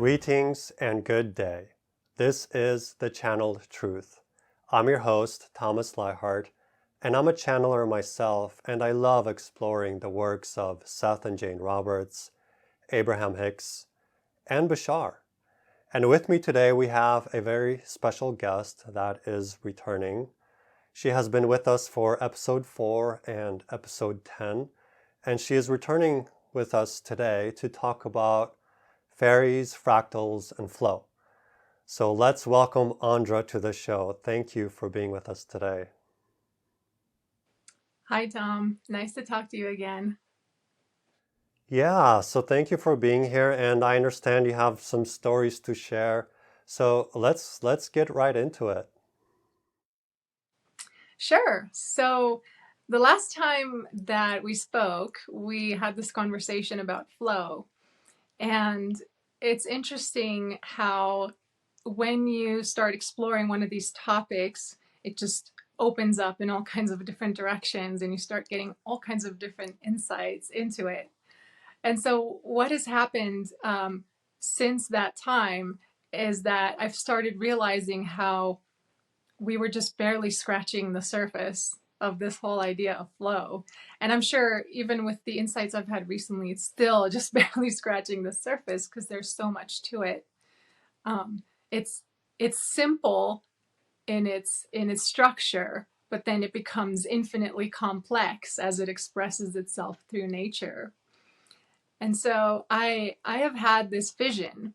Greetings and good day. This is the Channeled Truth. I'm your host, Thomas Leihart, and I'm a channeler myself, and I love exploring the works of Seth and Jane Roberts, Abraham-Hicks, and Bashar. And with me today, we have a very special guest that is returning. She has been with us for episode 4 and episode 10, and she is returning with us today to talk about Fairies, Fractals, and Flow. So let's welcome AndRa to the show. Thank you for being with us today. Hi, Tom. Nice to talk to you again. Yeah, so thank you for being here, and I understand you have some stories to share. So let's get right into it. Sure. So the last time that we spoke, we had this conversation about flow. And it's interesting how when you start exploring one of these topics, it just opens up in all kinds of different directions and you start getting all kinds of different insights into it. And so what has happened since that time is that I've started realizing how we were just barely scratching the surface of this whole idea of flow. And I'm sure even with the insights I've had recently, it's still just barely scratching the surface because there's so much to it. Um, it's it's simple in its structure, but then it becomes infinitely complex as it expresses itself through nature. And so I have had this vision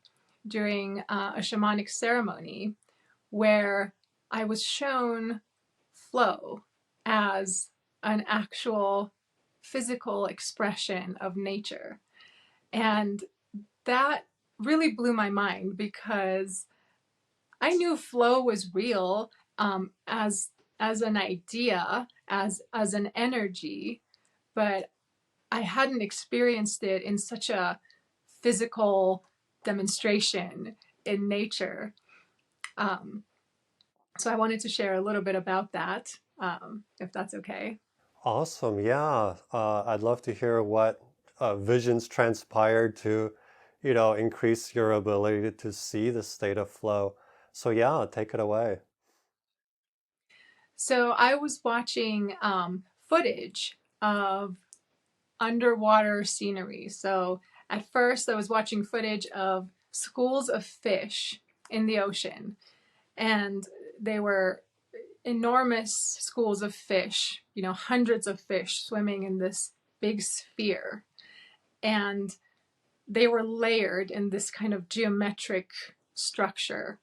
during a shamanic ceremony where I was shown flow as an actual physical expression of nature. And that really blew my mind because I knew flow was real as an idea, as an energy, but I hadn't experienced it in such a physical demonstration in nature. Um, So I wanted to share a little bit about that, if that's okay. Awesome, yeah. I'd love to hear what visions transpired to, increase your ability to see the state of flow. So yeah, take it away. So I was watching footage of underwater scenery. So at first, I was watching footage of schools of fish in the ocean, and they were enormous schools of fish, hundreds of fish swimming in this big sphere. And they were layered in this kind of geometric structure.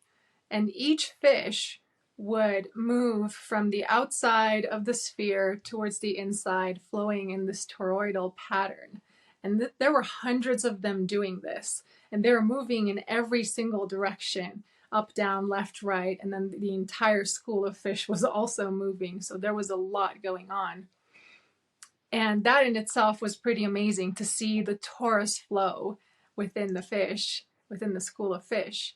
And each fish would move from the outside of the sphere towards the inside, flowing in this toroidal pattern. And there were hundreds of them doing this. And they were moving in every single direction, up, down, left, right. And then the entire school of fish was also moving. So there was a lot going on. And that in itself was pretty amazing to see the torus flow within the fish, within the school of fish.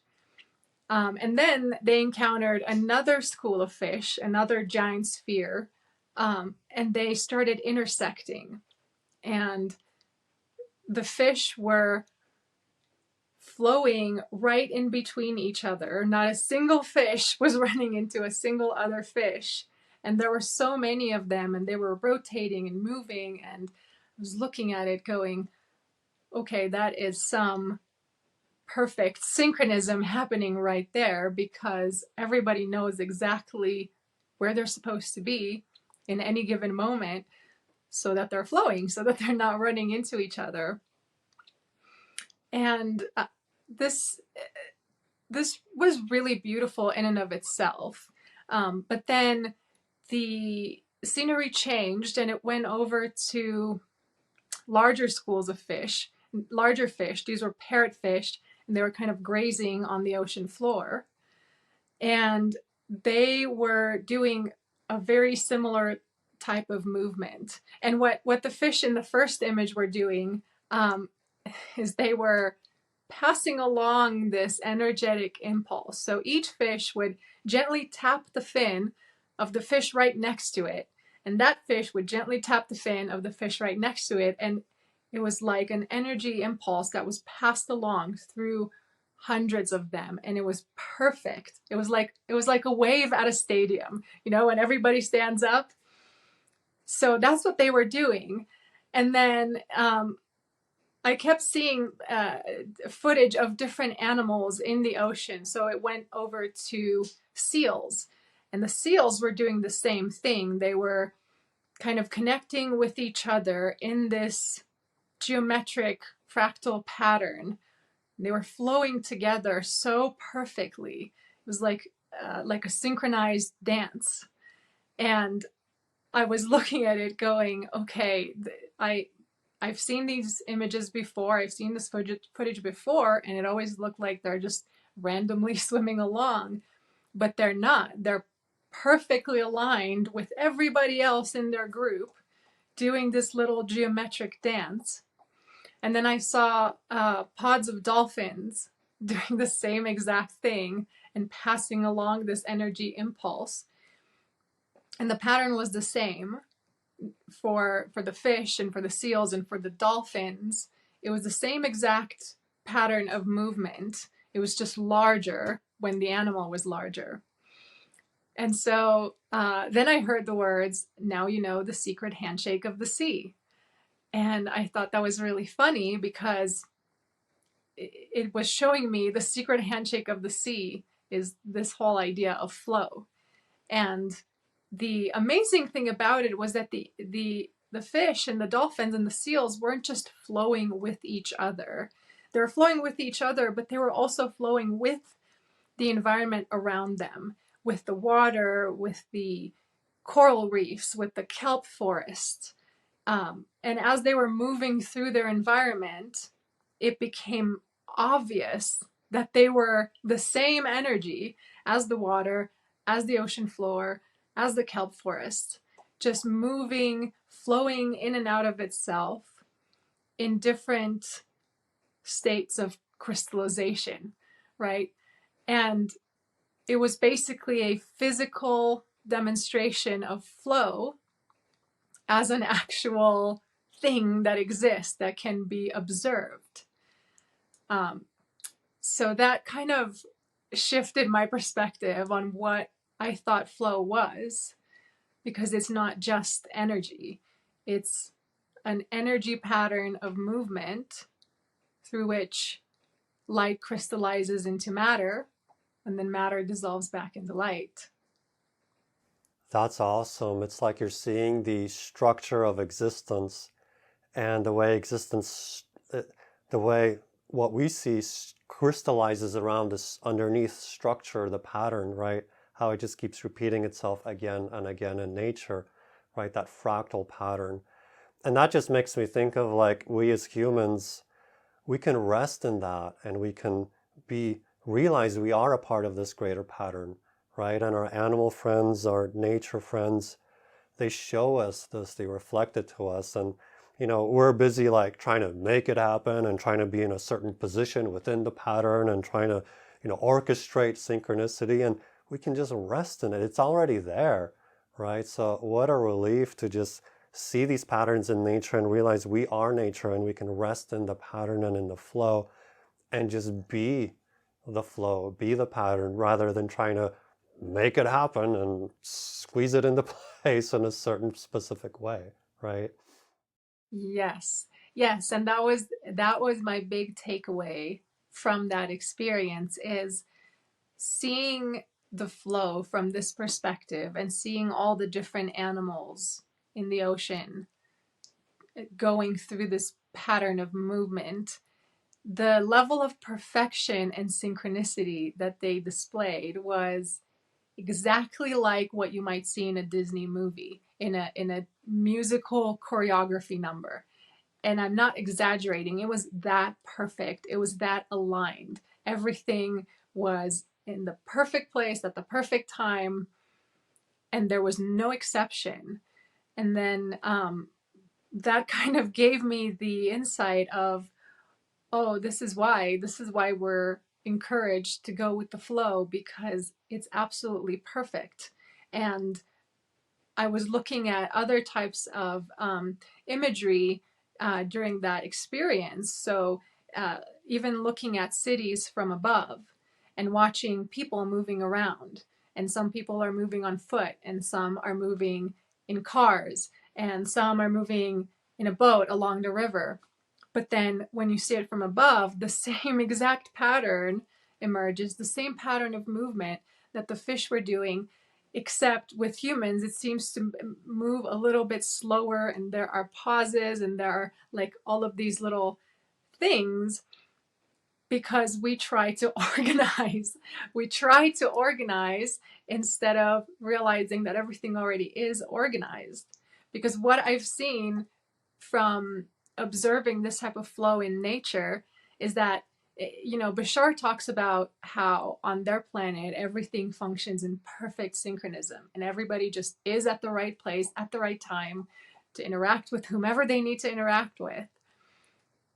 And then they encountered another school of fish, another giant sphere, and they started intersecting. And the fish were flowing right in between each other. Not a single fish was running into a single other fish. And there were so many of them, and they were rotating and moving. And I was looking at it going, okay, that is some perfect synchronism happening right there because everybody knows exactly where they're supposed to be in any given moment so that they're flowing, so that they're not running into each other. And this was really beautiful in and of itself. But then the scenery changed and it went over to larger schools of fish, larger fish. These were parrotfish, and they were kind of grazing on the ocean floor. And they were doing a very similar type of movement. And what the fish in the first image were doing is they were passing along this energetic impulse. So each fish would gently tap the fin of the fish right next to it. And that fish would gently tap the fin of the fish right next to it. And it was like an energy impulse that was passed along through hundreds of them, and it was perfect. It was like a wave at a stadium, when everybody stands up. So that's what they were doing. And then I kept seeing footage of different animals in the ocean. So it went over to seals, and the seals were doing the same thing. They were kind of connecting with each other in this geometric fractal pattern. They were flowing together so perfectly. It was like a synchronized dance. And I was looking at it going, okay, I've seen these images before. I've seen this footage before, and it always looked like they're just randomly swimming along, but they're not. They're perfectly aligned with everybody else in their group doing this little geometric dance. And then I saw pods of dolphins doing the same exact thing and passing along this energy impulse. And the pattern was the same for the fish and for the seals and for the dolphins. It was the same exact pattern of movement. It was just larger when the animal was larger. And so then I heard the words, "Now you know the secret handshake of the sea." And I thought that was really funny because it was showing me the secret handshake of the sea is this whole idea of flow. And the amazing thing about it was that the fish and the dolphins and the seals weren't just flowing with each other. They were flowing with each other, but they were also flowing with the environment around them, with the water, with the coral reefs, with the kelp forest. And as they were moving through their environment, it became obvious that they were the same energy as the water, as the ocean floor, as the kelp forest, just moving, flowing in and out of itself in different states of crystallization, right? And it was basically a physical demonstration of flow as an actual thing that exists that can be observed. So that kind of shifted my perspective on what I thought flow was, because it's not just energy. It's an energy pattern of movement through which light crystallizes into matter, and then matter dissolves back into light. That's awesome. It's like you're seeing the structure of existence and the way the way what we see crystallizes around this underneath structure, the pattern, right? How it just keeps repeating itself again and again in nature, right? That fractal pattern. And that just makes me think of like we as humans, we can rest in that and we can realize we are a part of this greater pattern, right? And our animal friends, our nature friends, they show us this, they reflect it to us. And we're busy like trying to make it happen and trying to be in a certain position within the pattern and trying to, orchestrate synchronicity, and we can just rest in it. It's already there, right? So what a relief to just see these patterns in nature and realize we are nature and we can rest in the pattern and in the flow and just be the flow, be the pattern, rather than trying to make it happen and squeeze it into place in a certain specific way, right? Yes. Yes, and that was my big takeaway from that experience, is seeing the flow from this perspective and seeing all the different animals in the ocean going through this pattern of movement. The level of perfection and synchronicity that they displayed was exactly like what you might see in a Disney movie, in a musical choreography number. And I'm not exaggerating. It was that perfect. It was that aligned. Everything was in the perfect place at the perfect time, and there was no exception. And then that kind of gave me the insight of, oh, this is why we're encouraged to go with the flow, because it's absolutely perfect. And I was looking at other types of imagery during that experience. So, even looking at cities from above and watching people moving around. And some people are moving on foot, and some are moving in cars, and some are moving in a boat along the river. But then when you see it from above, the same exact pattern emerges, the same pattern of movement that the fish were doing, except with humans, it seems to move a little bit slower, and there are pauses, and there are like all of these little things because we try to organize. We try to organize instead of realizing that everything already is organized. Because what I've seen from observing this type of flow in nature is that, you know, Bashar talks about how on their planet everything functions in perfect synchronism, and everybody just is at the right place at the right time to interact with whomever they need to interact with.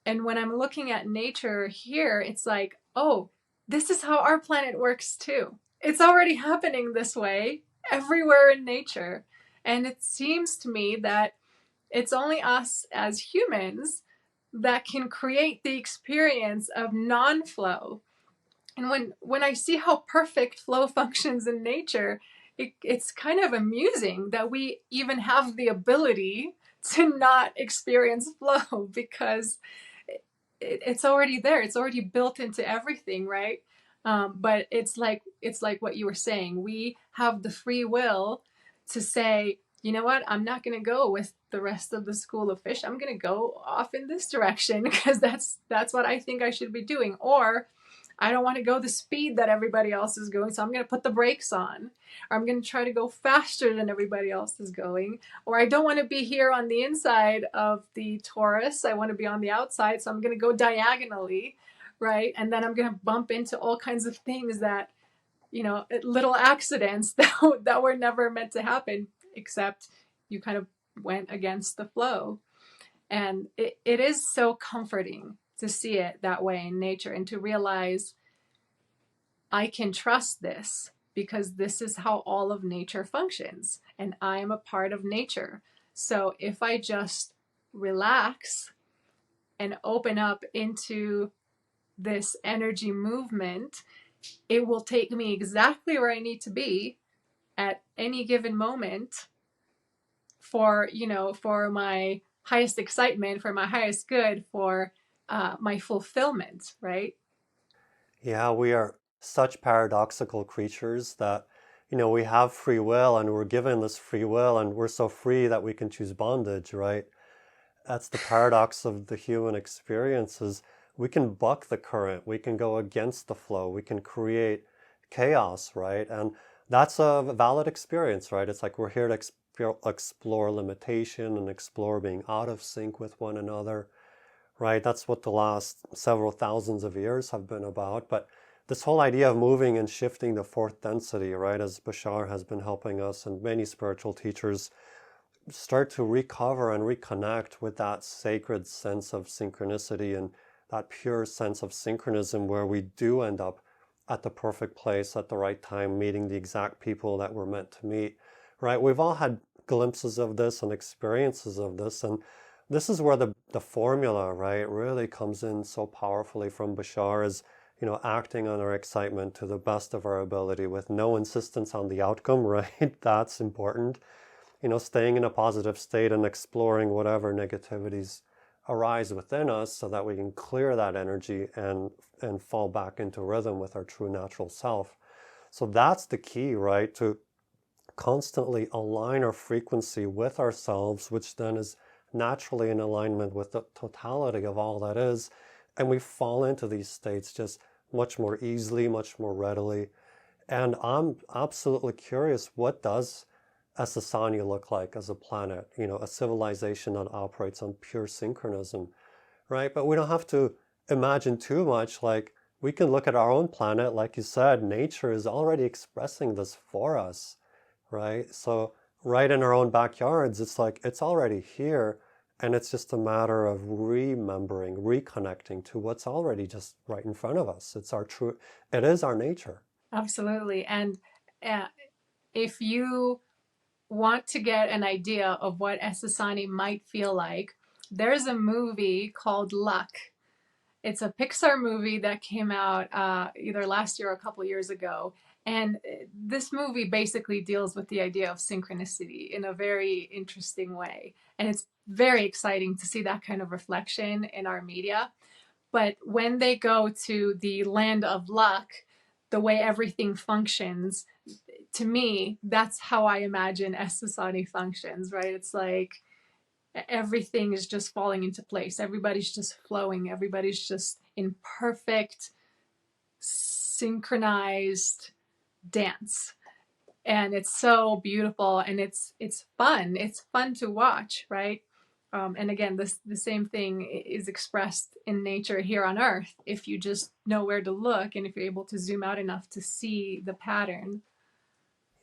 And when I'm looking at nature here, it's like, oh, this is how our planet works too. It's already happening this way everywhere in nature. And it seems to me that it's only us as humans that can create the experience of non-flow. And when I see how perfect flow functions in nature, it's kind of amusing that we even have the ability to not experience flow because it's already there. It's already built into everything, right? But it's like what you were saying. We have the free will to say, you know what? I'm not going to go with the rest of the school of fish. I'm going to go off in this direction because that's what I think I should be doing. Or I don't want to go the speed that everybody else is going, so I'm going to put the brakes on. Or I'm going to try to go faster than everybody else is going. Or I don't want to be here on the inside of the Taurus. I want to be on the outside, so I'm going to go diagonally, right? And then I'm going to bump into all kinds of things that, you know, little accidents that were never meant to happen, except you kind of went against the flow. And it is so comforting to see it that way in nature and to realize I can trust this because this is how all of nature functions and I am a part of nature. So if I just relax and open up into this energy movement, it will take me exactly where I need to be at any given moment for, you know, for my highest excitement, for my highest good, for my fulfillment, right? Yeah, we are such paradoxical creatures that, we have free will and we're given this free will and we're so free that we can choose bondage, right? That's the paradox of the human experience is we can buck the current, we can go against the flow, we can create chaos, right? And that's a valid experience, right? It's like we're here to explore limitation and explore being out of sync with one another, right? That's what the last several thousands of years have been about. But this whole idea of moving and shifting the fourth density, right, as Bashar has been helping us and many spiritual teachers start to recover and reconnect with that sacred sense of synchronicity and that pure sense of synchronism where we do end up at the perfect place at the right time, meeting the exact people that we're meant to meet, right? We've all had glimpses of this and experiences of this, and this is where the formula, right, really comes in so powerfully from Bashar is, acting on our excitement to the best of our ability with no insistence on the outcome, right? That's important. Staying in a positive state and exploring whatever negativities arise within us so that we can clear that energy and fall back into rhythm with our true natural self. So that's the key, right? To constantly align our frequency with ourselves, which then is naturally in alignment with the totality of all that is. And we fall into these states just much more easily, much more readily. And I'm absolutely curious, what does Essassani look like as a planet, a civilization that operates on pure synchronism, right? But we don't have to imagine too much. Like, we can look at our own planet, like you said, nature is already expressing this for us, right? So right in our own backyards, it's like, it's already here. And it's just a matter of remembering, reconnecting to what's already just right in front of us. It is our nature. Absolutely. And uh, if you want to get an idea of what Essassani might feel like, there's a movie called Luck. It's a Pixar movie that came out either last year or a couple of years ago. And this movie basically deals with the idea of synchronicity in a very interesting way. And it's very exciting to see that kind of reflection in our media. But when they go to the land of luck, the way everything functions, to me, that's how I imagine Estesani functions, right? It's like everything is just falling into place. Everybody's just flowing. Everybody's just in perfect, synchronized dance. And it's so beautiful, and it's fun. It's fun to watch, right? And again, the same thing is expressed in nature here on Earth if you just know where to look and if you're able to zoom out enough to see the pattern.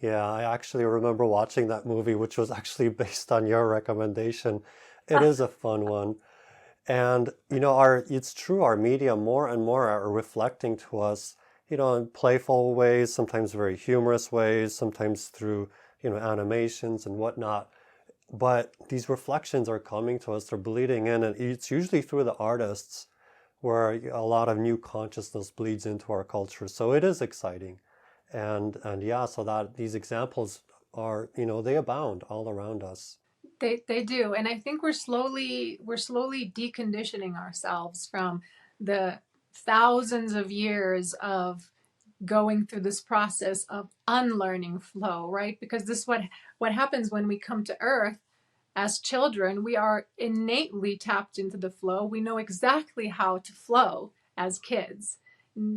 Yeah, I actually remember watching that movie, which was actually based on your recommendation. It is a fun one. And it's true, our media more and more are reflecting to us, in playful ways, sometimes very humorous ways, sometimes through, animations and whatnot. But these reflections are coming to us, they're bleeding in, and it's usually through the artists where a lot of new consciousness bleeds into our culture. So it is exciting. And yeah, so that these examples are, they abound all around us. They do, and I think we're slowly deconditioning ourselves from the thousands of years of going through this process of unlearning flow, right? Because this is what happens when we come to Earth as children. We are innately tapped into the flow. We know exactly how to flow as kids.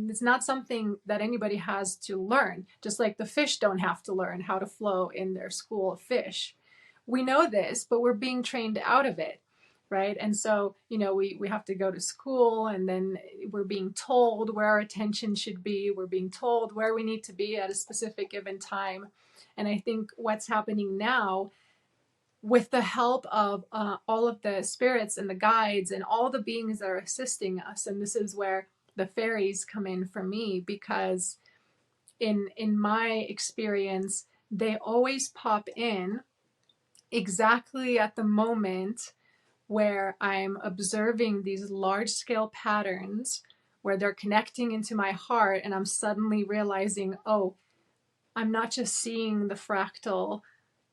It's not something that anybody has to learn, just like the fish don't have to learn how to flow in their school of fish. We know this, but we're being trained out of it, right? And so, we have to go to school, and then we're being told where our attention should be. We're being told where we need to be at a specific given time. And I think what's happening now, with the help of all of the spirits and the guides and all the beings that are assisting us, and this is where the fairies come in for me, because in my experience, they always pop in exactly at the moment where I'm observing these large scale patterns, where they're connecting into my heart, and I'm suddenly realizing, oh, I'm not just seeing the fractal,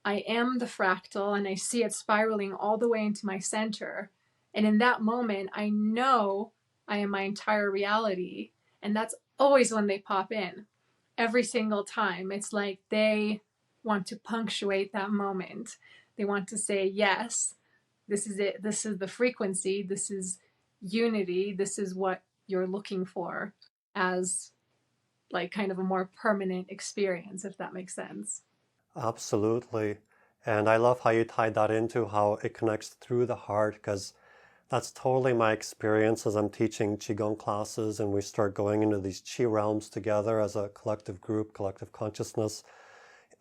I am the fractal, and I see it spiraling all the way into my center. And in that moment, I know I am my entire reality. And that's always when they pop in. Every single time. It's like they want to punctuate that moment. They want to say, yes, this is it. This is the frequency. This is unity. This is what you're looking for as like kind of a more permanent experience, if that makes sense. Absolutely. And I love how you tied that into how it connects through the heart, because that's totally my experience as I'm teaching Qigong classes and we start going into these Qi realms together as a collective group, collective consciousness.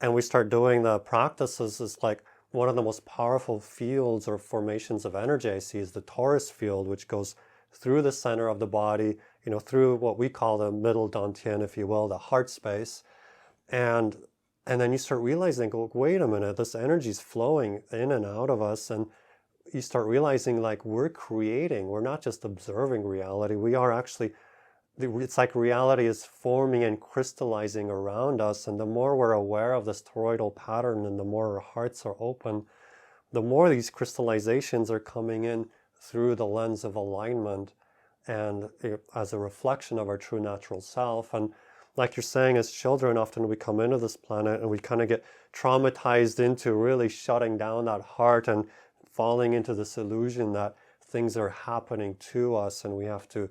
And we start doing the practices. Is like one of the most powerful fields or formations of energy I see is the Taurus Field, which goes through the center of the body, through what we call the middle dantian, if you will, the heart space. And and then you start realizing, oh, wait a minute, this energy is flowing in and out of us. And you start realizing like we're creating, we're not just observing reality. We are actually, it's like reality is forming and crystallizing around us. And the more we're aware of this toroidal pattern and the more our hearts are open, the more these crystallizations are coming in through the lens of alignment and as a reflection of our true natural self. And like you're saying, as children, often we come into this planet and we kind of get traumatized into really shutting down that heart and falling into this illusion that things are happening to us and we have to,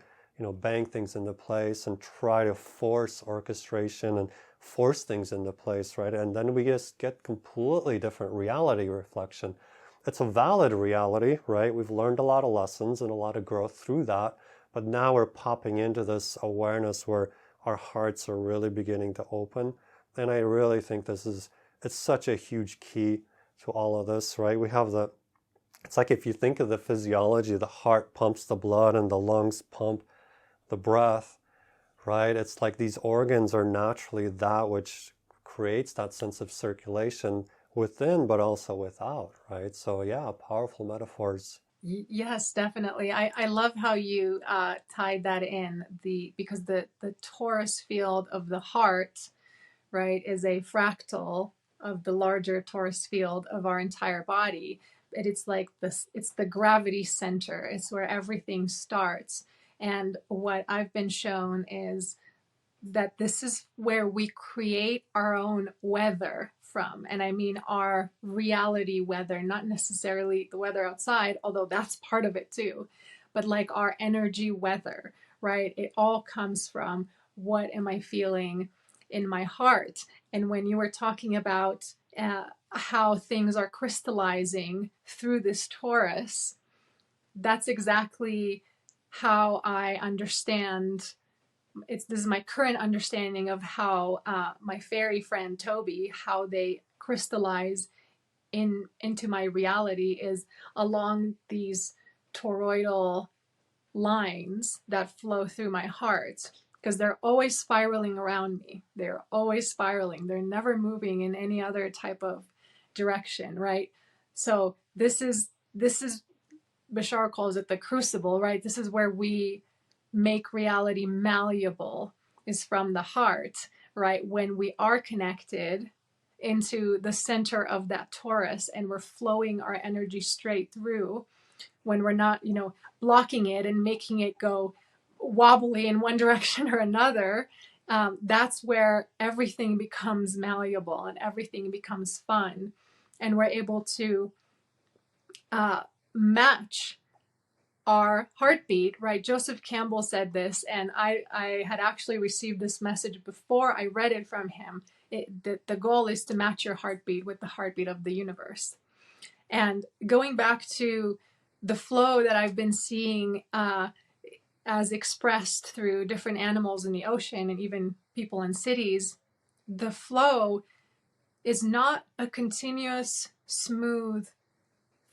bang things into place and try to force orchestration and force things into place, right? And then we just get completely different reality reflection. It's a valid reality, right? We've learned a lot of lessons and a lot of growth through that, but now we're popping into this awareness where our hearts are really beginning to open. And I really think it's such a huge key to all of this, right? It's like if you think of the physiology, the heart pumps the blood and the lungs pump the breath, right? It's like these organs are naturally that which creates that sense of circulation within, but also without, right? So yeah, powerful metaphors. Yes, definitely. I love how you tied that in because the Taurus field of the heart, right, is a fractal of the larger Taurus field of our entire body. And it's like this, it's the gravity center. It's where everything starts. And what I've been shown is that this is where we create our own weather from. And I mean our reality weather, not necessarily the weather outside, although that's part of it too, but like our energy weather, right? It all comes from what am I feeling in my heart. And when you were talking about how things are crystallizing through this Taurus, that's exactly how I understand this is my current understanding of how my fairy friend Toby, how they crystallize into my reality is along these toroidal lines that flow through my heart, because they're always spiraling around me. They're always spiraling. They're never moving in any other type of direction, right? So this is Bashar calls it the crucible, right? This is where we make reality malleable, is from the heart, right? When we are connected into the center of that torus and we're flowing our energy straight through, when we're not, blocking it and making it go wobbly in one direction or another, that's where everything becomes malleable and everything becomes fun. And we're able to match our heartbeat, right? Joseph Campbell said this, and I had actually received this message before I read it from him. The goal is to match your heartbeat with the heartbeat of the universe. And going back to the flow that I've been seeing as expressed through different animals in the ocean and even people in cities, the flow is not a continuous, smooth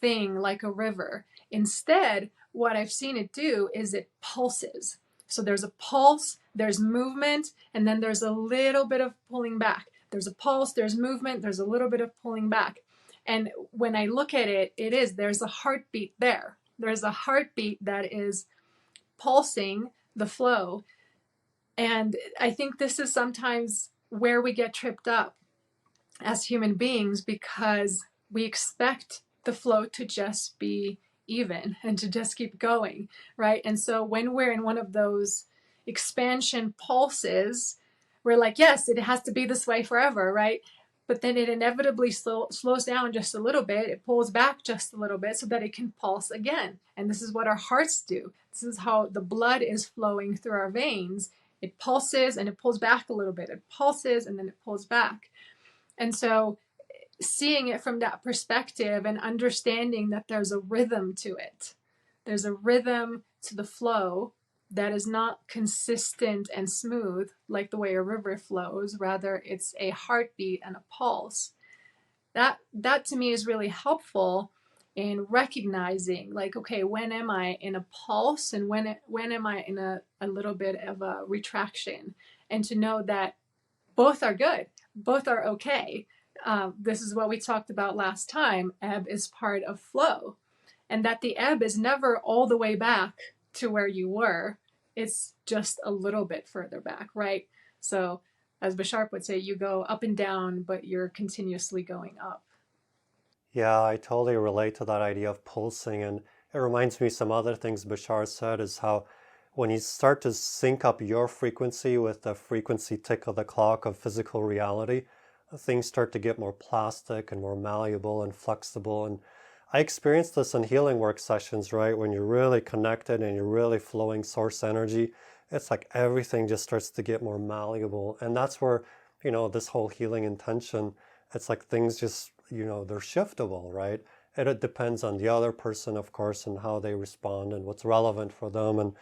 thing like a river. Instead, what I've seen it do is it pulses. So there's a pulse, there's movement, and then there's a little bit of pulling back. There's a pulse, there's movement, there's a little bit of pulling back. And when I look at it, there's a heartbeat there. There's a heartbeat that is pulsing the flow. And I think this is sometimes where we get tripped up as human beings, because we expect the flow to just be even and to just keep going, right? And so when we're in one of those expansion pulses, we're like, yes, it has to be this way forever, right? But then it inevitably slows down just a little bit. It pulls back just a little bit so that it can pulse again. And this is what our hearts do. This is how the blood is flowing through our veins. It pulses and it pulls back a little bit. It pulses and then it pulls back. And so seeing it from that perspective and understanding that there's a rhythm to it, there's a rhythm to the flow that is not consistent and smooth like the way a river flows. Rather, it's a heartbeat and a pulse. That to me is really helpful in recognizing, like, okay, when am I in a pulse and when am I in a little bit of a retraction, and to know that both are good, both are okay. This is what we talked about last time. Ebb is part of flow, and that the ebb is never all the way back to where you were. It's just a little bit further back, right? So, as Bashar would say, you go up and down, but you're continuously going up. Yeah, I totally relate to that idea of pulsing, and it reminds me some other things Bashar said is how when you start to sync up your frequency with the frequency tick of the clock of physical reality, things start to get more plastic and more malleable and flexible. And I experienced this in healing work sessions, right? When you're really connected and you're really flowing source energy, it's like everything just starts to get more malleable. And that's where, this whole healing intention, it's like things just, they're shiftable, right? And it depends on the other person, of course, and how they respond and what's relevant for them, and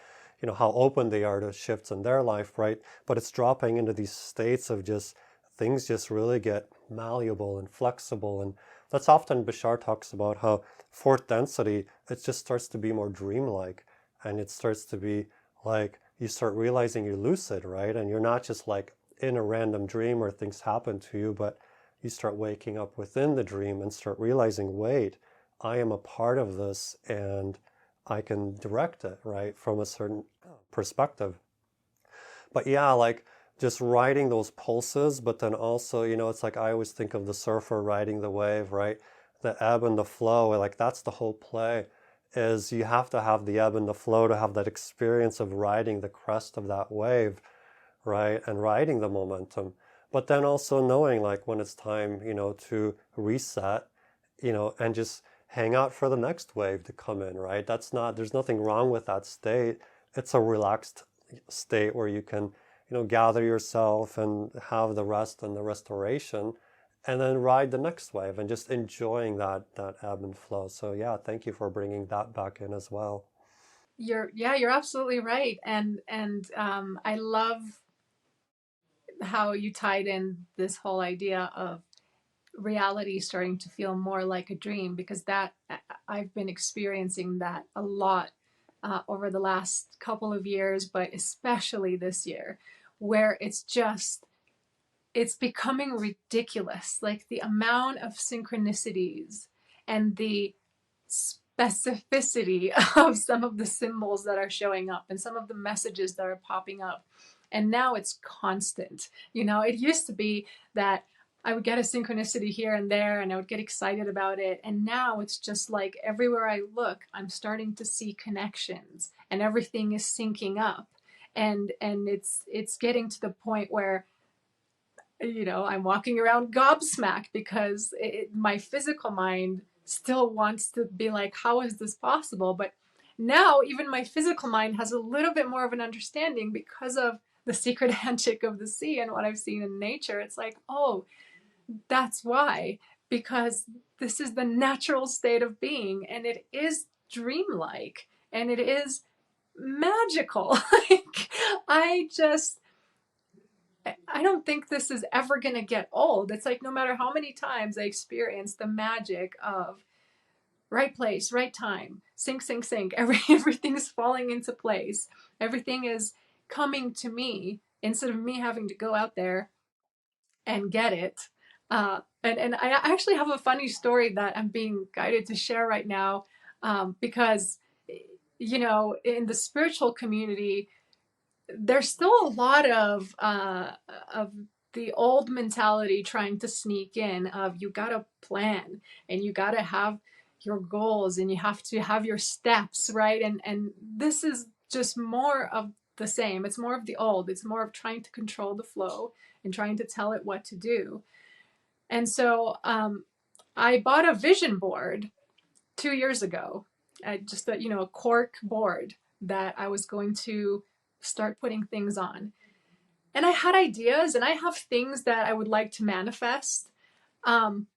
how open they are to shifts in their life, right? But it's dropping into these states of just things just really get malleable and flexible. And that's often Bashar talks about how fourth density, it just starts to be more dreamlike, and it starts to be like you start realizing you're lucid, right? And you're not just like in a random dream where things happen to you, but you start waking up within the dream and start realizing, wait, I am a part of this and I can direct it, right, from a certain perspective. But yeah, like just riding those pulses, but then also, it's like I always think of the surfer riding the wave, right? The ebb and the flow, like that's the whole play, is you have to have the ebb and the flow to have that experience of riding the crest of that wave, right? And riding the momentum. But then also knowing like when it's time, to reset, and just hang out for the next wave to come in, right? There's nothing wrong with that state. It's a relaxed state where you can, gather yourself and have the rest and the restoration and then ride the next wave and just enjoying that ebb and flow. So yeah, thank you for bringing that back in as well. You're absolutely right. And I love how you tied in this whole idea of reality starting to feel more like a dream, because that I've been experiencing that a lot over the last couple of years, but especially this year, where it's becoming ridiculous, like the amount of synchronicities and the specificity of some of the symbols that are showing up and some of the messages that are popping up. And now it's constant. It used to be that I would get a synchronicity here and there and I would get excited about it. And now it's just like everywhere I look, I'm starting to see connections and everything is syncing up. And it's getting to the point where I'm walking around gobsmacked because my physical mind still wants to be like, how is this possible? But now even my physical mind has a little bit more of an understanding because of the secret handshake of the sea and what I've seen in nature. It's like, oh, that's why, because this is the natural state of being and it is dreamlike and it is magical. Like, I don't think this is ever going to get old. It's like no matter how many times I experience the magic of right place, right time, sync, sync, sync, everything's falling into place. Everything is coming to me instead of me having to go out there and get it. And I actually have a funny story that I'm being guided to share right now, because, in the spiritual community, there's still a lot of the old mentality trying to sneak in of you gotta plan and you gotta have your goals and you have to have your steps, right? And this is just more of the same. It's more of the old. It's more of trying to control the flow and trying to tell it what to do. And so I bought a vision board 2 years ago. Just a cork board that I was going to start putting things on. And I had ideas and I have things that I would like to manifest. Um,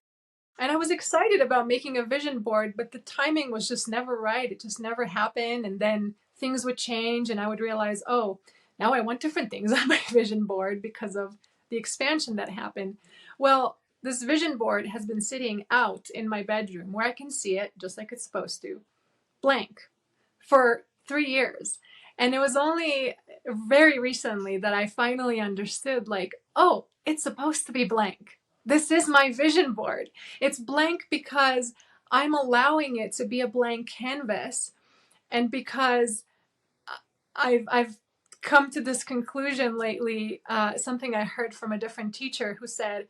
and I was excited about making a vision board, but the timing was just never right. It just never happened. And then things would change and I would realize, oh, now I want different things on my vision board because of the expansion that happened. Well, this vision board has been sitting out in my bedroom where I can see it just like it's supposed to, blank, for 3 years. And it was only very recently that I finally understood, like, oh, it's supposed to be blank. This is my vision board. It's blank because I'm allowing it to be a blank canvas. And because I've come to this conclusion lately, something I heard from a different teacher who said,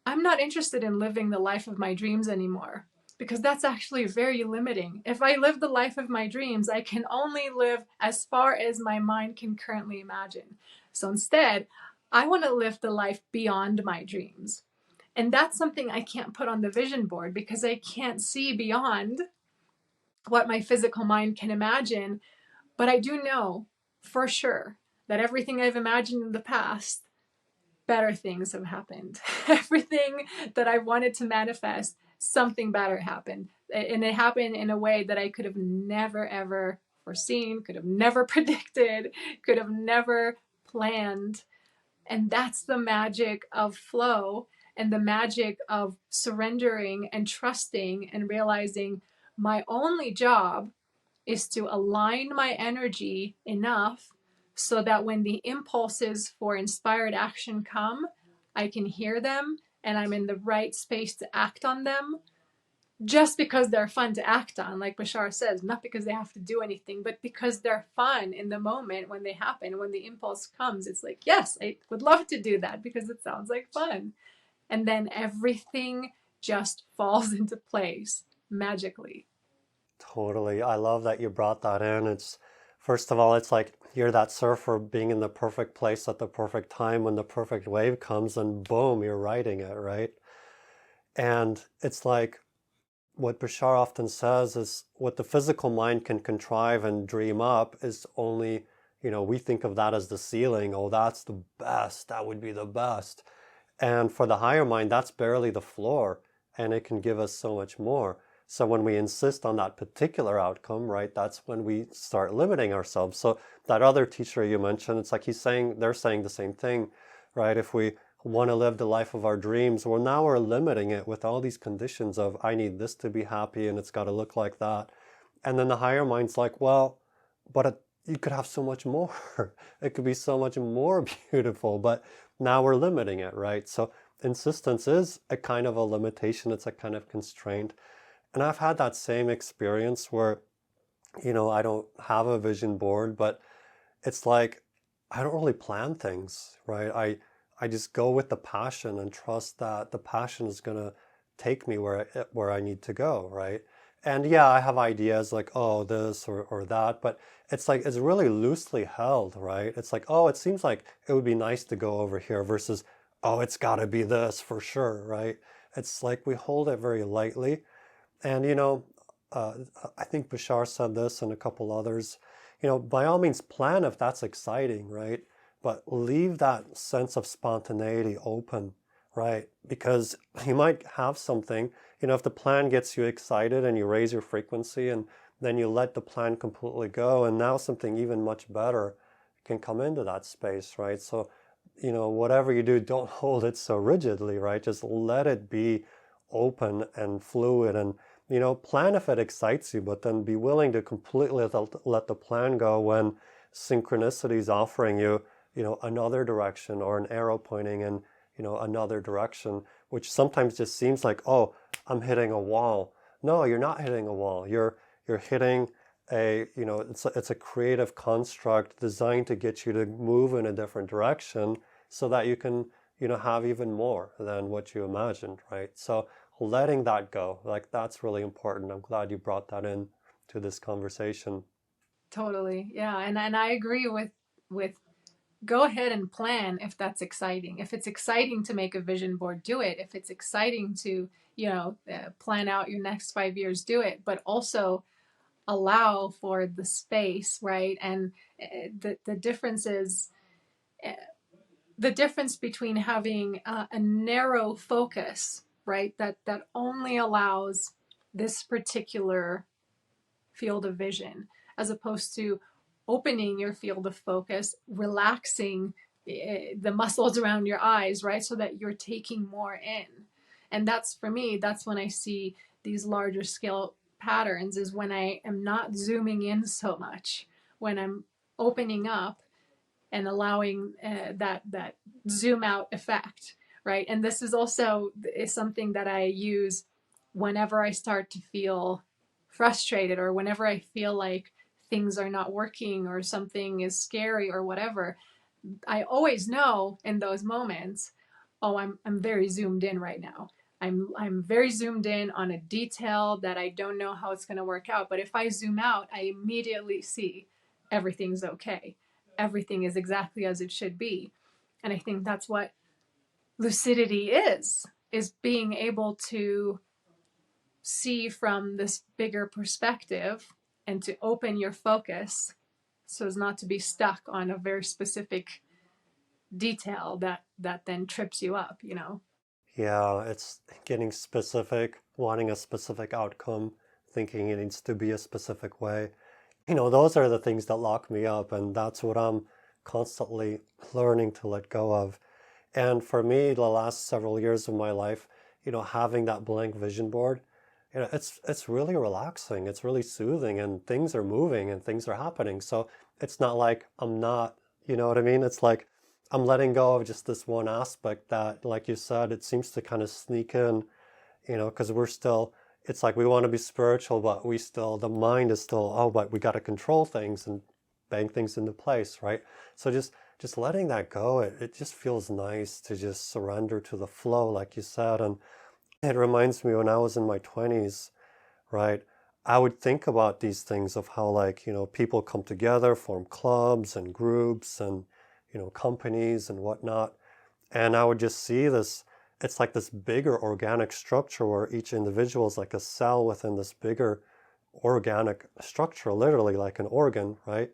I'm not interested in living the life of my dreams anymore, because that's actually very limiting. If I live the life of my dreams, I can only live as far as my mind can currently imagine. So instead, I want to live the life beyond my dreams. And that's something I can't put on the vision board because I can't see beyond what my physical mind can imagine. But I do know for sure that everything I've imagined in the past, better things have happened. Everything that I wanted to manifest, something better happened. And it happened in a way that I could have never, ever foreseen, could have never predicted, could have never planned. And that's the magic of flow and the magic of surrendering and trusting and realizing my only job is to align my energy enough so that when the impulses for inspired action come, I can hear them and I'm in the right space to act on them. just because they're fun to act on, like Bashar says, not because they have to do anything, but because they're fun in the moment when they happen. When the impulse comes, it's like, yes, I would love to do that because it sounds like fun. And then everything just falls into place magically. Totally. I love that you brought that in. It's, first of all, it's like you're that surfer being in the perfect place at the perfect time when the perfect wave comes, and boom, you're riding it, right? And it's like what Bashar often says is what the physical mind can contrive and dream up is only, we think of that as the ceiling. Oh, that's the best. That would be the best. And for the higher mind, that's barely the floor, and it can give us so much more. So when we insist on that particular outcome, right, that's when we start limiting ourselves. So that other teacher you mentioned, it's like they're saying the same thing, right? If we want to live the life of our dreams, well, now we're limiting it with all these conditions of, I need this to be happy and it's got to look like that. And then the higher mind's like, well, but you could have so much more. It could be so much more beautiful, but now we're limiting it, right? So insistence is a kind of a limitation. It's a kind of constraint. And I've had that same experience where, I don't have a vision board, but it's like, I don't really plan things, right? I just go with the passion and trust that the passion is going to take me where I need to go, right? And yeah, I have ideas like, oh, this or that, but it's like, it's really loosely held, right? It's like, oh, it seems like it would be nice to go over here versus, oh, it's got to be this for sure, right? It's like we hold it very lightly. And, uh, I think Bashar said this and a couple others, by all means plan if that's exciting, right? But leave that sense of spontaneity open, right? Because you might have something, if the plan gets you excited and you raise your frequency and then you let the plan completely go, and now something even much better can come into that space, right? So, whatever you do, don't hold it so rigidly, right? Just let it be open and fluid and, plan if it excites you, but then be willing to completely let the plan go when synchronicity is offering you, another direction or an arrow pointing in, another direction, which sometimes just seems like, oh, I'm hitting a wall. No, you're not hitting a wall. You're hitting it's a creative construct designed to get you to move in a different direction so that you can, have even more than what you imagined, right? So letting that go, like that's really important. I'm glad you brought that in to this conversation. Totally. Yeah. And I agree with go ahead and plan if that's exciting. If it's exciting to make a vision board, do it. If it's exciting to, plan out your next 5 years, do it. But also allow for the space, right? And the difference is uh, the difference between having a narrow focus, right? That only allows this particular field of vision, as opposed to opening your field of focus, relaxing the muscles around your eyes, right? So that you're taking more in. And that's for me, that's when I see these larger scale patterns, is when I am not zooming in so much, when I'm opening up and allowing that zoom out effect, right? And this is also is something that I use whenever I start to feel frustrated, or whenever I feel like things are not working or something is scary or whatever. I always know in those moments, oh, I'm very zoomed in right now. I'm very zoomed in on a detail that I don't know how it's going to work out. But if I zoom out, I immediately see everything's okay. Everything is exactly as it should be. And I think that's what lucidity is being able to see from this bigger perspective and to open your focus so as not to be stuck on a very specific detail that then trips you up. Yeah, it's getting specific, wanting a specific outcome, thinking it needs to be a specific way. Those are the things that lock me up, and that's what I'm constantly learning to let go of. And for me, the last several years of my life, having that blank vision board, it's really relaxing. It's really soothing, and things are moving and things are happening. So it's not like I'm not, you know what I mean? It's like I'm letting go of just this one aspect that, like you said, it seems to kind of sneak in, because we're still it's like we want to be spiritual, but the mind is still, oh, but we got to control things and bang things into place, right? So just letting that go, it just feels nice to just surrender to the flow, like you said. And it reminds me when I was in my 20s, right? I would think about these things of how, like, people come together, form clubs and groups and, companies and whatnot. And I would just see this, it's like this bigger organic structure where each individual is like a cell within this bigger organic structure, literally like an organ, right?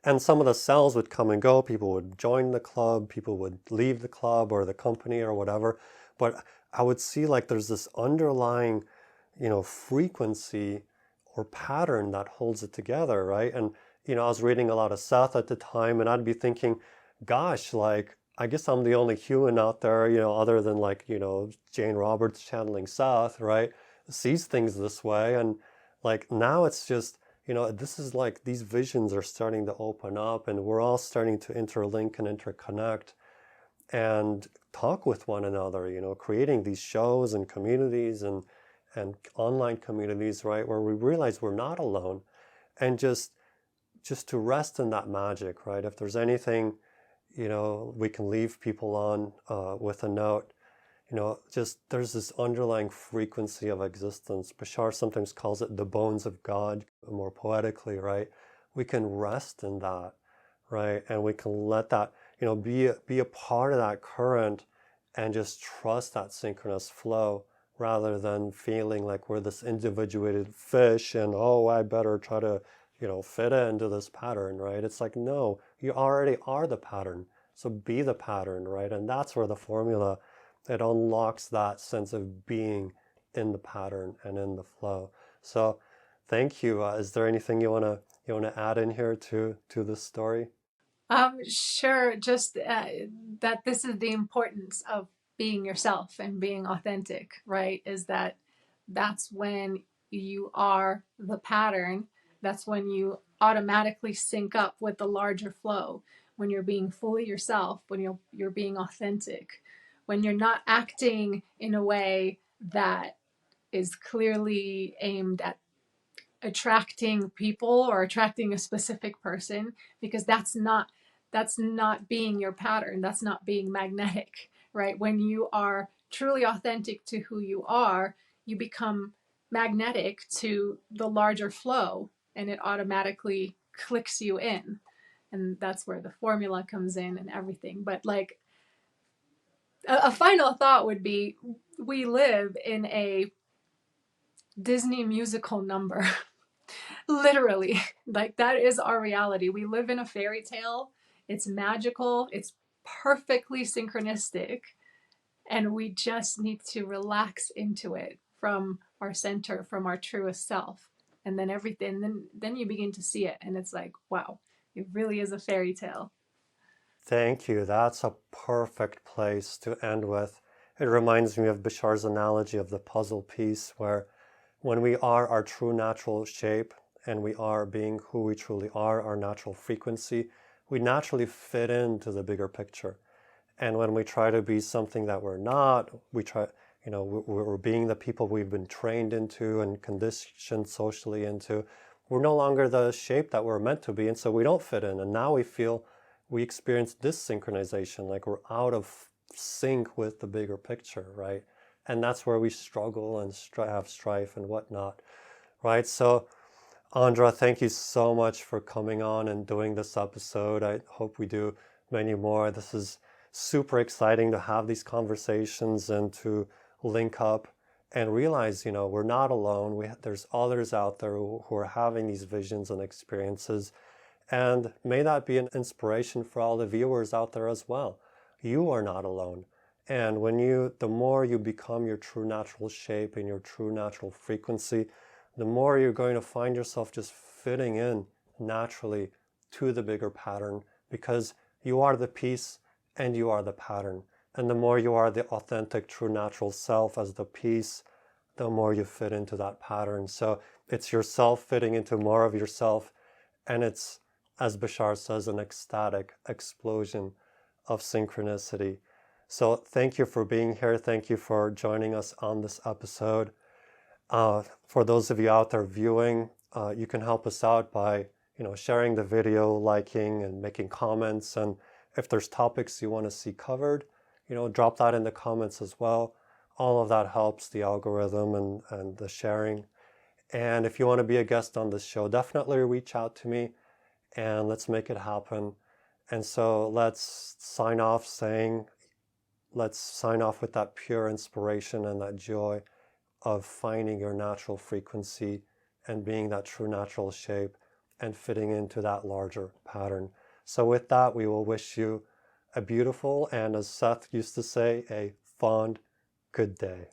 And some of the cells would come and go. People would join the club, people would leave the club or the company or whatever. But I would see like there's this underlying, frequency or pattern that holds it together, right? And, I was reading a lot of Seth at the time, and I'd be thinking, gosh, like, I guess I'm the only human out there, other than like, Jane Roberts channeling Seth, right? Sees things this way. And like now it's just, this is like these visions are starting to open up, and we're all starting to interlink and interconnect and talk with one another, creating these shows and communities and online communities, right, where we realize we're not alone, and just to rest in that magic, right? If there's anything, we can leave people on with a note, just there's this underlying frequency of existence. Bashar sometimes calls it the bones of God, more poetically, right? We can rest in that, right? And we can let that, be a part of that current and just trust that synchronous flow rather than feeling like we're this individuated fish and, oh, I better try to, fit into this pattern, right? It's like, no, you already are the pattern. So be the pattern, right? And that's where the formula, it unlocks that sense of being in the pattern and in the flow. So thank you. Is there anything you wanna add in here to this story? Sure. Just that this is the importance of being yourself and being authentic, right? Is that that's when you are the pattern. That's when you automatically sync up with the larger flow. When you're being fully yourself, when you're being authentic, when you're not acting in a way that is clearly aimed at attracting people or attracting a specific person, because that's not being your pattern, that's not being magnetic, right? When you are truly authentic to who you are, you become magnetic to the larger flow, and it automatically clicks you in. And that's where the formula comes in and everything. But like a final thought would be, we live in a Disney musical number. Literally, like that is our reality. We live in a fairy tale. It's magical, it's perfectly synchronistic, and we just need to relax into it from our center, from our truest self. And then everything, then you begin to see it, and it's like, wow, it really is a fairy tale. Thank you. That's a perfect place to end with. It reminds me of Bashar's analogy of the puzzle piece, where when we are our true natural shape and we are being who we truly are, our natural frequency, we naturally fit into the bigger picture. And when we try to be something that we're not, we're being the people we've been trained into and conditioned socially into, we're no longer the shape that we're meant to be. And so we don't fit in. And now we experience dissynchronization, like we're out of sync with the bigger picture, right? And that's where we struggle and have strife and whatnot, right? So, AndRa, thank you so much for coming on and doing this episode. I hope we do many more. This is super exciting to have these conversations and to link up and realize, we're not alone. There's others out there who are having these visions and experiences. And may that be an inspiration for all the viewers out there as well. You are not alone. And the more you become your true natural shape and your true natural frequency, the more you're going to find yourself just fitting in naturally to the bigger pattern, because you are the piece and you are the pattern. And the more you are the authentic, true natural self as the piece, the more you fit into that pattern. So it's yourself fitting into more of yourself. And it's, as Bashar says, an ecstatic explosion of synchronicity. So thank you for being here. Thank you for joining us on this episode. For those of you out there viewing, you can help us out by sharing the video, liking, and making comments. And if there's topics you want to see covered, drop that in the comments as well. All of that helps the algorithm and the sharing. And if you want to be a guest on this show, definitely reach out to me and let's make it happen. And so let's sign off with that pure inspiration and that joy of finding your natural frequency and being that true natural shape and fitting into that larger pattern. So with that, we will wish you a beautiful and, as Seth used to say, a fond good day.